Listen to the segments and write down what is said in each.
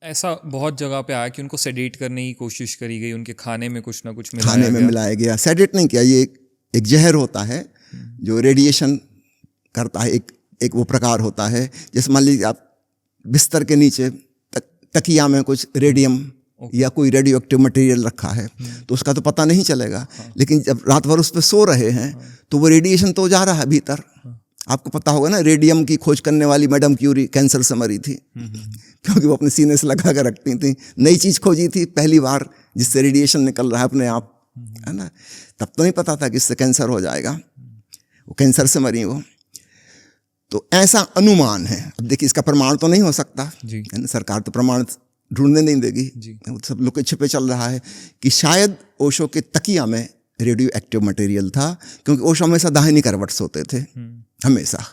ऐसा बहुत जगह पे आया कि उनको सेडेट करने की कोशिश करी गई, उनके खाने में कुछ ना कुछ मिलाया खाने में गया। मिलाया गया, सेडेट नहीं किया, ये एक जहर होता है जो रेडिएशन करता है, एक वो प्रकार होता है। जैसे मान लीजिए आप बिस्तर के नीचे तकिया में कुछ रेडियम या कोई रेडियो एक्टिव मटेरियल रखा है तो उसका तो पता नहीं चलेगा, लेकिन जब रात भर उस पर सो रहे हैं तो वो रेडिएशन तो जा रहा है भीतर। आपको पता होगा ना, रेडियम की खोज करने वाली मैडम क्यूरी कैंसर से मरी थी क्योंकि वो अपने सीने से लगा कर रखती थी। नई चीज खोजी थी पहली बार जिससे रेडिएशन निकल रहा है अपने आप, है ना। तब तो नहीं पता था कि इससे कैंसर हो जाएगा, वो कैंसर से मरी वो। तो ऐसा अनुमान है। अब देखिए इसका प्रमाण तो नहीं हो सकता, है ना, सरकार तो प्रमाण ढूंढने नहीं देगी, सब लोग के छिपे चल रहा है कि शायद ओशो के तकिया में रेडियो एक्टिव मटेरियल था, क्योंकि ओशो हमेशा दाहिनी करवट सोते थे हमेशा।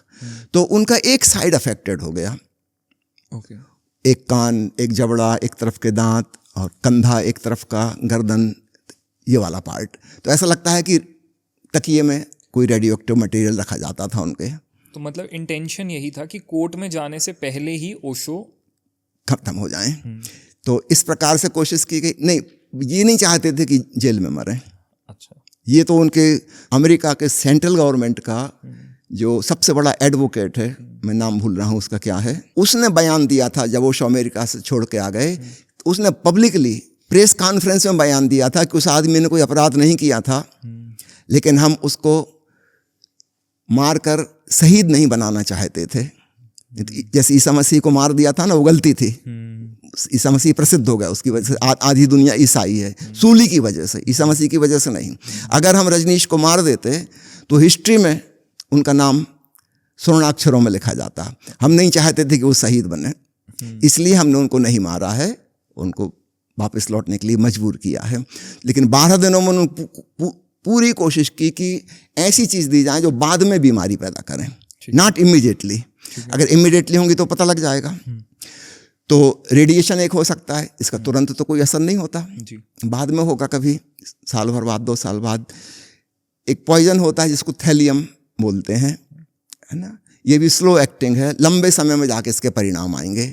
तो उनका एक साइड अफेक्टेड हो गया, एक कान, एक जबड़ा, एक तरफ के दांत और कंधा, एक तरफ का गर्दन, ये वाला पार्ट। तो ऐसा लगता है कि तकिए में कोई रेडियो एक्टिव मटेरियल रखा जाता था उनके। तो मतलब इंटेंशन यही था कि कोर्ट में जाने से पहले ही ओशो खत्म हो जाएं। तो इस प्रकार से कोशिश की गई। नहीं, ये नहीं चाहते थे कि जेल में मरें। अच्छा, ये तो उनके अमेरिका के सेंट्रल गवर्नमेंट का जो सबसे बड़ा एडवोकेट है, मैं नाम भूल रहा हूँ उसका क्या है, उसने बयान दिया था जब ओशो अमेरिका से छोड़ के आ गए। उसने पब्लिकली प्रेस कॉन्फ्रेंस में बयान दिया था कि उस आदमी ने कोई अपराध नहीं किया था, लेकिन हम उसको मारकर शहीद नहीं बनाना चाहते थे। जैसे ईसा मसीह को मार दिया था ना, वो गलती थी। ईसा मसीह प्रसिद्ध हो गया उसकी वजह से, आधी दुनिया ईसाई है, सूली की वजह से, ईसा मसीह की वजह से नहीं। अगर हम रजनीश को मार देते तो हिस्ट्री में उनका नाम स्वर्णाक्षरों में लिखा जाता। हम नहीं चाहते थे कि वो शहीद बने, इसलिए हमने उनको नहीं मारा है, उनको वापस लौटने के लिए मजबूर किया है। लेकिन 12 दिनों में उन्होंने पूरी कोशिश की कि ऐसी चीज़ दी जाए जो बाद में बीमारी पैदा करें, नॉट इमीडिएटली। अगर इमीडिएटली होंगी तो पता लग जाएगा। तो रेडिएशन एक हो सकता है, इसका तुरंत तो कोई असर नहीं होता, बाद में होगा कभी, साल भर बाद, 2 साल बाद। एक पॉइजन होता है जिसको थैलियम बोलते हैं, है ना। ये भी स्लो एक्टिंग है, लंबे समय में जाके इसके परिणाम आएंगे,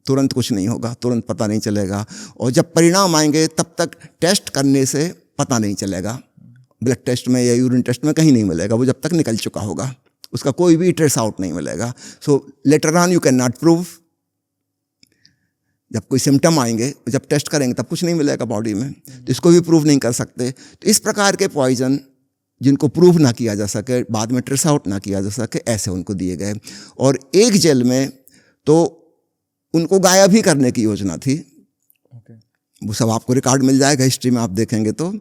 तुरंत कुछ नहीं होगा, तुरंत पता नहीं चलेगा। और जब परिणाम आएंगे तब तक टेस्ट करने से पता नहीं चलेगा, ब्लड टेस्ट में या यूरिन टेस्ट में कहीं नहीं मिलेगा, वो जब तक निकल चुका होगा उसका कोई भी ट्रेस आउट नहीं मिलेगा। So later on you can not prove. जब कोई सिम्टम आएंगे, जब टेस्ट करेंगे तब कुछ नहीं मिलेगा बॉडी में, तो इसको भी प्रूव नहीं कर सकते। तो इस प्रकार के पॉइजन जिनको प्रूव ना किया जा सके, बाद में ट्रेस आउट ना किया जा सके, ऐसे उनको दिए गए। और एक जेल में तो उनको गायब ही करने की योजना थी। वो सब आपको रिकॉर्ड मिल जाएगा हिस्ट्री में, आप देखेंगे तो।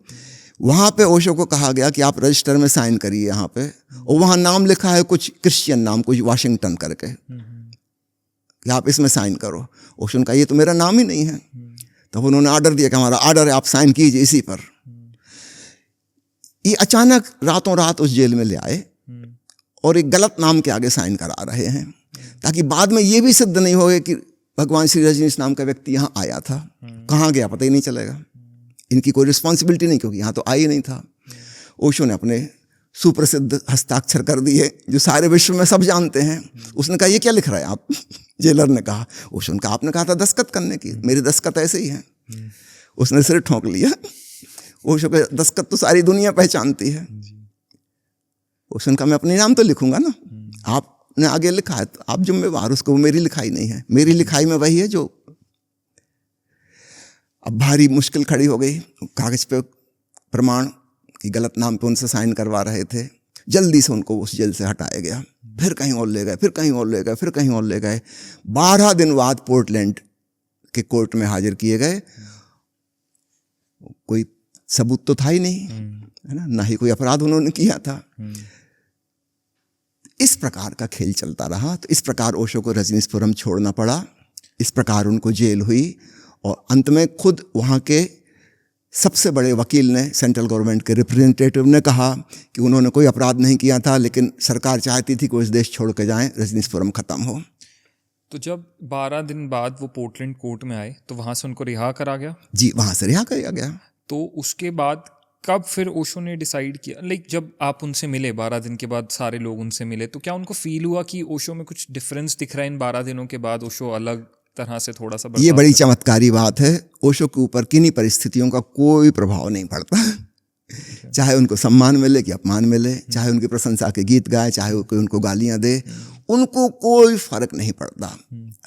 वहाँ पे ओशो को कहा गया कि आप रजिस्टर में साइन करिए यहाँ पे, और वहाँ नाम लिखा है कुछ क्रिश्चियन नाम, कुछ वाशिंगटन करके, कि आप इसमें साइन करो। ओशो ने कहा ये तो मेरा नाम ही नहीं है। तब उन्होंने ऑर्डर दिया कि हमारा ऑर्डर है, आप साइन कीजिए इसी पर। ये अचानक रातों रात उस जेल में ले आए और एक गलत नाम के आगे साइन करा रहे हैं, ताकि बाद में ये भी सिद्ध नहीं होगा कि भगवान श्री रजनीश नाम का व्यक्ति यहाँ आया था, कहाँ गया पता ही नहीं चलेगा। इनकी कोई रिस्पॉन्सिबिलिटी नहीं, क्योंकि यहाँ तो आई नहीं था। ओशो ने अपने सुप्रसिद्ध हस्ताक्षर कर दिए जो सारे विश्व में सब जानते हैं। उसने कहा ये क्या लिख रहे हैं आप? जेलर ने कहा, ओशो ने कहा आपने कहा था दस्तखत करने की, मेरी दस्तखत ऐसे ही है। उसने सिर ठोंक लिया। ओशो के दस्तखत तो सारी दुनिया पहचानती है। ओशो ने कहा मैं अपने नाम तो लिखूंगा ना, आपने आगे लिखा है तो आप जिम्मेवार, उसको, वो मेरी लिखाई नहीं है, मेरी लिखाई में वही है जो। अब भारी मुश्किल खड़ी हो गई, कागज पे प्रमाण कि गलत नाम पे उनसे साइन करवा रहे थे। जल्दी से उनको उस जेल से हटाया गया, फिर कहीं और ले गए, फिर कहीं और ले गए, फिर कहीं और ले गए। 12 दिन बाद पोर्टलैंड के कोर्ट में हाजिर किए गए। कोई सबूत तो था ही नहीं, है ना ही कोई अपराध उन्होंने किया था। इस प्रकार का खेल चलता रहा। तो इस प्रकार ओशो को रजनीशपुरम छोड़ना पड़ा, इस प्रकार उनको जेल हुई। और अंत में खुद वहाँ के सबसे बड़े वकील ने, सेंट्रल गवर्नमेंट के रिप्रेजेंटेटिव ने कहा कि उन्होंने कोई अपराध नहीं किया था, लेकिन सरकार चाहती थी कि वो इस देश छोड़ के जाएं, रजनीशपुरम खत्म हो। तो जब 12 दिन बाद वो पोर्टलैंड कोर्ट में आए तो वहाँ से उनको रिहा करा गया? जी, वहाँ से रिहा किया गया। तो उसके बाद कब फिर ओशो ने डिसाइड किया, जब आप उनसे मिले 12 दिन के बाद, सारे लोग उनसे मिले, तो क्या उनको फील हुआ कि ओशो में कुछ डिफरेंस दिख रहा है इन 12 दिनों के बाद, ओशो अलग तरह से थोड़ा सा ये बड़ी चमत्कारी बात है। ओशो के ऊपर किन्हीं परिस्थितियों का कोई प्रभाव नहीं पड़ता। चाहे उनको सम्मान मिले कि अपमान मिले, चाहे उनकी प्रशंसा के गीत गाए, चाहे कोई उनको गालियां दे, उनको कोई फर्क नहीं पड़ता,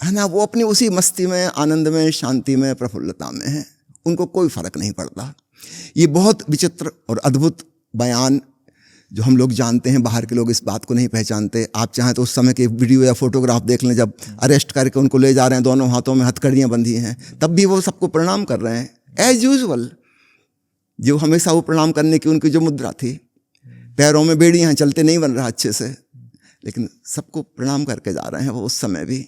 है ना। वो अपनी उसी मस्ती में, आनंद में, शांति में, प्रफुल्लता में है, उनको कोई फर्क नहीं पड़ता। ये बहुत विचित्र और अद्भुत बयान जो हम लोग जानते हैं, बाहर के लोग इस बात को नहीं पहचानते। आप चाहें तो उस समय के वीडियो या फोटोग्राफ देख लें, जब अरेस्ट करके उनको ले जा रहे हैं, दोनों हाथों में हथकड़ियाँ बंधी हैं, तब भी वो सबको प्रणाम कर रहे हैं एज यूजुअल। जो हमेशा वो प्रणाम करने की उनकी जो मुद्रा थी, पैरों में बेड़ियाँ, चलते नहीं बन रहा अच्छे से, लेकिन सबको प्रणाम करके जा रहे हैं वो। उस समय भी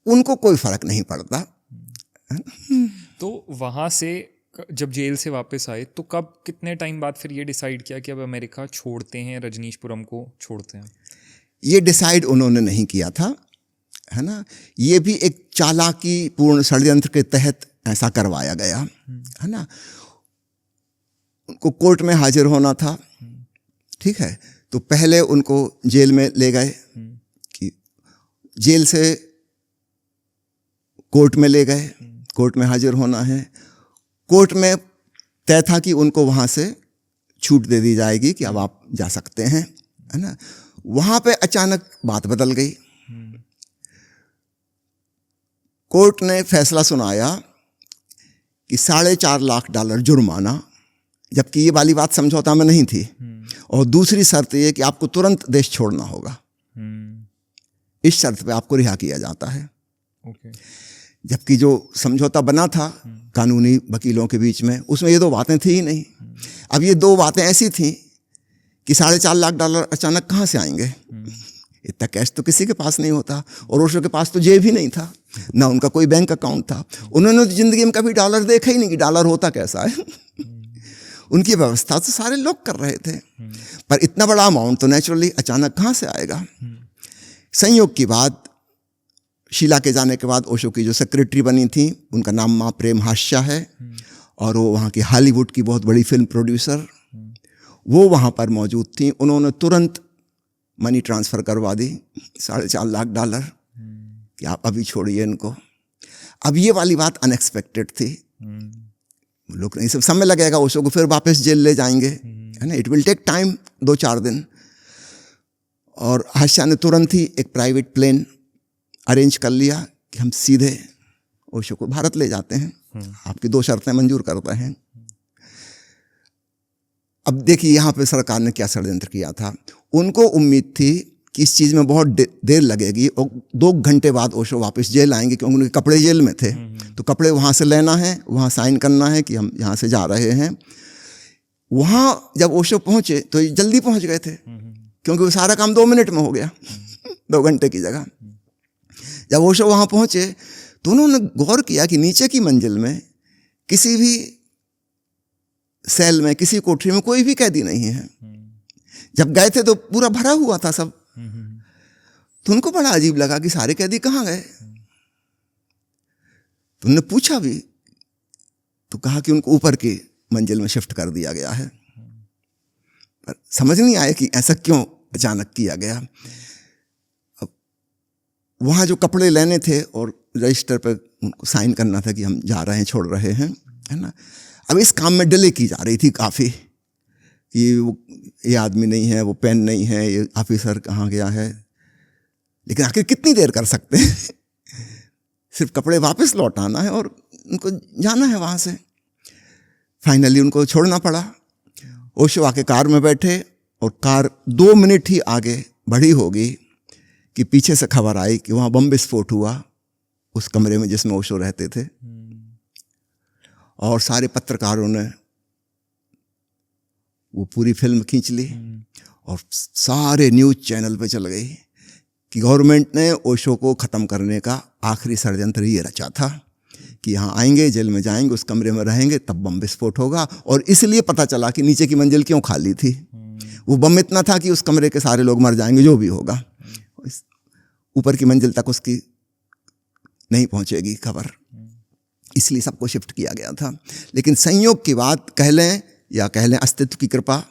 उनको कोई फर्क नहीं पड़ता। तो वहाँ से जब जेल से वापस आए तो कब, कितने टाइम बाद फिर ये डिसाइड किया कि अब अमेरिका छोड़ते हैं, रजनीशपुरम को छोड़ते हैं? ये डिसाइड उन्होंने नहीं किया था, है ना। ये भी एक चालाकी पूर्ण षड्यंत्र के तहत ऐसा करवाया गया, है ना। उनको कोर्ट में हाजिर होना था, ठीक है। तो पहले उनको जेल में ले गए, कि जेल से कोर्ट में ले गए, कोर्ट में हाजिर होना है। कोर्ट में तय था कि उनको वहाँ से छूट दे दी जाएगी कि अब आप जा सकते हैं, है ना। वहाँ पे अचानक बात बदल गई। कोर्ट ने फैसला सुनाया कि $4.5 लाख जुर्माना, जबकि ये वाली बात समझौता में नहीं थी, और दूसरी शर्त ये कि आपको तुरंत देश छोड़ना होगा। इस शर्त पे आपको रिहा किया जाता है। जबकि जो समझौता बना था कानूनी वकीलों के बीच में, उसमें ये दो बातें थी ही नहीं। अब ये दो बातें ऐसी थी कि $4.5 लाख अचानक कहाँ से आएंगे? इतना कैश तो किसी के पास नहीं होता, और ओशो के पास तो जेब ही नहीं था, ना उनका कोई बैंक अकाउंट था। उन्होंने तो जिंदगी में कभी डॉलर देखा ही नहीं कि डॉलर होता कैसा है। उनकी व्यवस्था तो सारे लोग कर रहे थे, पर इतना बड़ा अमाउंट तो नेचुरली अचानक कहाँ से आएगा? संयोग की बात, शीला के जाने के बाद ओशो की जो सेक्रेटरी बनी थी, उनका नाम माँ प्रेम हास्या है, और वो वहाँ की हॉलीवुड की बहुत बड़ी फिल्म प्रोड्यूसर, वो वहाँ पर मौजूद थी। उन्होंने तुरंत मनी ट्रांसफ़र करवा दी, $4.5 लाख, कि आप अभी छोड़िए इनको। अब ये वाली बात अनएक्सपेक्टेड थी। लोग नहीं, सब समय लगेगा, ओशो को फिर वापस जेल ले जाएंगे, है ना। इट विल टेक टाइम, 2-4 दिन। और हास्या ने तुरंत ही एक प्राइवेट प्लेन अरेंज कर लिया कि हम सीधे ओशो को भारत ले जाते हैं, आपकी 2 शर्तें मंजूर करते हैं। अब देखिए यहाँ पे सरकार ने क्या षड्यंत्र किया था। उनको उम्मीद थी कि इस चीज़ में बहुत देर लगेगी, और 2 घंटे बाद ओशो वापस जेल आएंगे, क्योंकि उनके कपड़े जेल में थे। तो कपड़े वहाँ से लेना है, वहाँ साइन करना है कि हम यहाँ से जा रहे हैं। वहाँ जब ओशो पहुँचे तो जल्दी पहुँच गए थे, क्योंकि वो सारा काम 2 मिनट में हो गया 2 घंटे की जगह। जब ओशो वहाँ पहुँचे तो उन्होंने गौर किया कि नीचे की मंजिल में किसी भी सेल में, किसी कोठरी में कोई भी कैदी नहीं है। जब गए थे तो पूरा भरा हुआ था सब। तो उनको बड़ा अजीब लगा कि सारे कैदी कहाँ गए। तो उन्होंने पूछा भी, तो कहा कि उनको ऊपर की मंजिल में शिफ्ट कर दिया गया है। पर समझ नहीं आया कि ऐसा क्यों अचानक किया गया। अब वहाँ जो कपड़े लेने थे और रजिस्टर पर उनको साइन करना था कि हम जा रहे हैं, छोड़ रहे हैं, है ना। अब इस काम में डिले की जा रही थी काफ़ी, कि वो ये आदमी नहीं है, वो पेन नहीं है, ये ऑफिसर कहाँ गया है। लेकिन आखिर कितनी देर कर सकते हैं? सिर्फ कपड़े वापस लौटाना है और उनको जाना है वहाँ से। फाइनली उनको छोड़ना पड़ा। ओशो आके कार में बैठे, और कार 2 मिनट ही आगे बढ़ी होगी कि पीछे से खबर आई कि वहाँ बम विस्फोट हुआ, उस कमरे में जिसमें ओशो रहते थे। और सारे पत्रकारों ने वो पूरी फिल्म खींच ली, और सारे न्यूज़ चैनल पे चल गई कि गवर्नमेंट ने ओशो को ख़त्म करने का आखिरी षड्यंत्र ये रचा था कि यहाँ आएंगे, जेल में जाएंगे, उस कमरे में रहेंगे, तब बम विस्फोट होगा। और इसलिए पता चला कि नीचे की मंजिल क्यों खाली थी। वो बम इतना था कि उस कमरे के सारे लोग मर जाएंगे, जो भी होगा। ऊपर की मंजिल तक उसकी नहीं पहुँचेगी खबर, इसलिए सबको शिफ्ट किया गया था। लेकिन संयोग की बात कह लें या कह लें अस्तित्व की कृपा,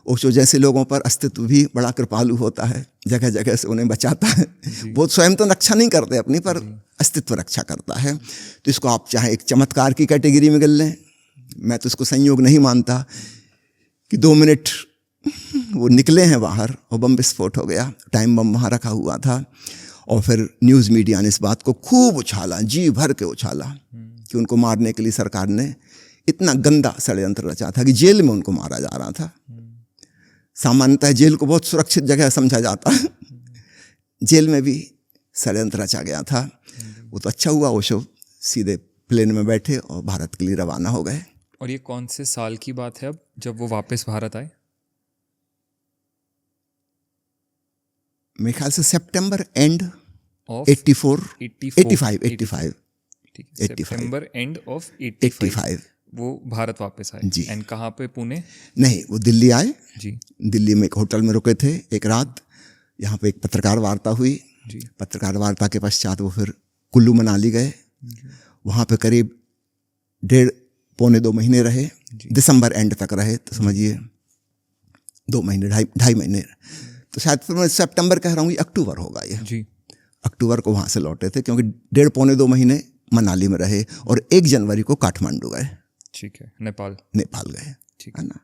ओशो जैसे लोगों पर अस्तित्व भी बड़ा कृपालु होता है। जगह जगह से उन्हें बचाता है। वो स्वयं तो रक्षा नहीं करते अपनी, पर अस्तित्व रक्षा करता है। तो इसको आप चाहे एक चमत्कार की कैटेगरी में गिन लें, मैं तो इसको संयोग नहीं मानता कि 2 मिनट वो निकले हैं बाहर और बम विस्फोट हो गया। टाइम बम वहाँ रखा हुआ था और फिर न्यूज़ मीडिया ने इस बात को खूब उछाला, जी भर के उछाला कि उनको मारने के लिए सरकार ने इतना गंदा षड्यंत्र रचा था कि जेल में उनको मारा जा रहा था। सामान्यतः जेल को बहुत सुरक्षित जगह समझा जाता है, जेल में भी षड्यंत्र रचा गया था। वो तो अच्छा हुआ, ओशो सीधे प्लेन में बैठे और भारत के लिए रवाना हो गए। और ये कौन से साल की बात है अब जब वो वापस भारत आए? मेरे ख्याल से सितंबर एंड ऑफ 85 सितंबर एंड ऑफ 85 वो भारत वापस आए जी। एंड कहाँ पे? पुणे? नहीं, वो दिल्ली आए जी दिल्ली में एक होटल में रुके थे एक रात। यहाँ पे एक पत्रकार वार्ता हुई जी पत्रकार वार्ता के पश्चात वो फिर कुल्लू मनाली गए। वहाँ पे करीब 1.5-2 महीने रहे, दिसंबर एंड तक रहे, तो समझिए 2 महीने, ढाई महीने। तो शायद फिर मैं सितंबर कह रहा हूँ, ये अक्टूबर होगा ये जी। अक्टूबर को वहाँ से लौटे थे, क्योंकि 1.5-2 महीने मनाली में रहे और 1 जनवरी को काठमांडू गए, ठीक है, नेपाल नेपाल गए, ठीक है ना।